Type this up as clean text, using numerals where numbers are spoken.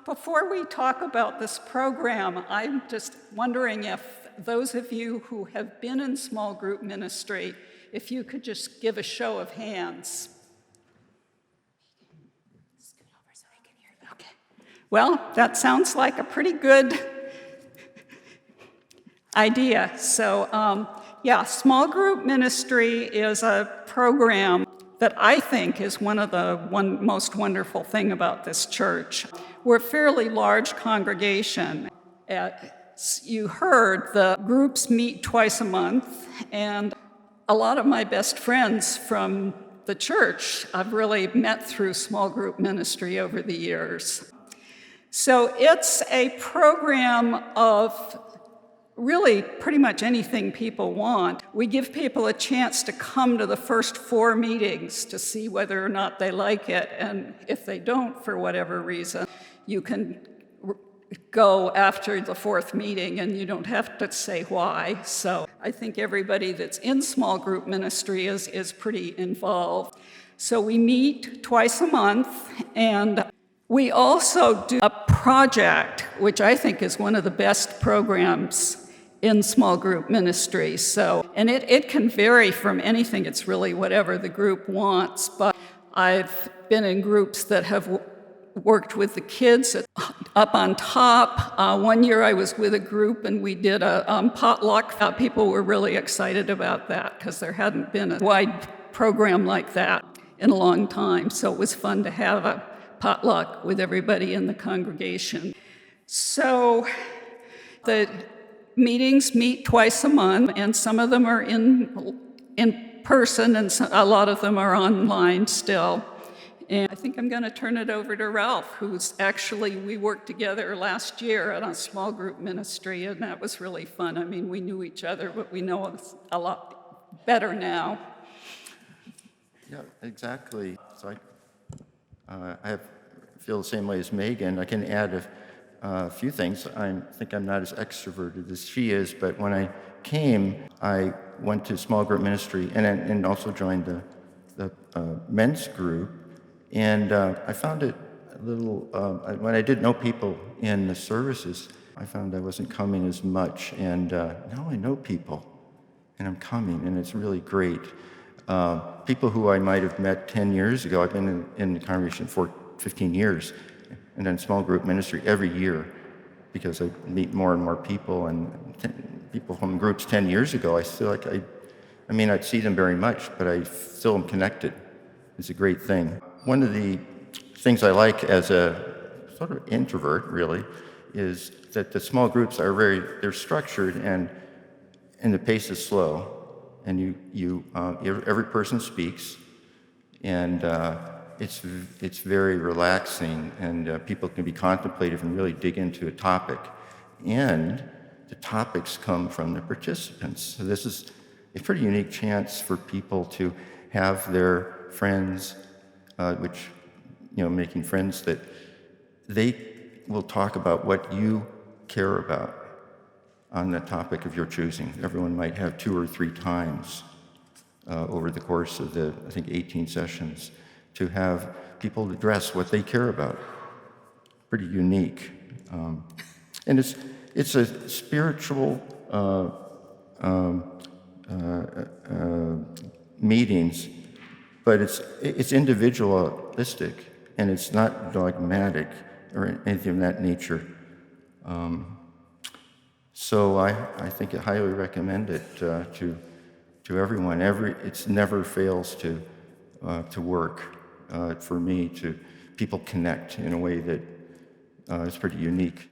Before we talk about this program, I'm just wondering if those of you who have been in small group ministry, if you could just give a show of hands. Scoot over so I can hear you. Okay. Well, that sounds like a pretty good idea. So, small group ministry is a program that I think is one of the most wonderful thing about this church. We're a fairly large congregation. As you heard, the groups meet twice a month, and a lot of my best friends from the church I've really met through small group ministry over the years. So it's a program of really pretty much anything people want. We give people a chance to come to the first 4 meetings to see whether or not they like it, and if they don't, for whatever reason, you can go after the 4th meeting and you don't have to say why. So I think everybody that's in small group ministry is pretty involved. So we meet twice a month, and we also do a project, which I think is one of the best programs in small group ministry. And it can vary from anything. It's really whatever the group wants. But I've been in groups that have worked with the kids up on top. One year I was with a group and we did a potluck. People were really excited about that because there hadn't been a wide program like that in a long time. So it was fun to have a potluck with everybody in the congregation. So the meetings meet twice a month, and some of them are in person, and a lot of them are online still. And I think I'm going to turn it over to Ralph, who's actually, we worked together last year on a small group ministry, and that was really fun. I mean, we knew each other, but we know us a lot better now. Yeah, exactly. So I feel the same way as Megan. I can add a few things. I think I'm not as extroverted as she is, but when I came, I went to small group ministry and also joined the men's group. And I found it a little, when I didn't know people in the services, I found I wasn't coming as much. And now I know people, and I'm coming, and it's really great. People who I might have met 10 years ago, I've been in the congregation for 15 years, and then small group ministry every year, because I meet more and more people, and people from groups 10 years ago, I feel like I may not see them very much, but I still am connected. It's a great thing. One of the things I like as a sort of introvert, really, is that the small groups are they're structured, and the pace is slow, and every person speaks, and it's very relaxing, and people can be contemplative and really dig into a topic. And the topics come from the participants. So this is a pretty unique chance for people to have their friends, making friends that they will talk about what you care about on the topic of your choosing. Everyone might have 2 or 3 times over the course of the, I think, 18 sessions, to have people address what they care about. Pretty unique. And it's a spiritual meetings, but it's individualistic, and it's not dogmatic or anything of that nature. So I think I highly recommend it to everyone. It never fails to work. For me, people connect in a way that is pretty unique.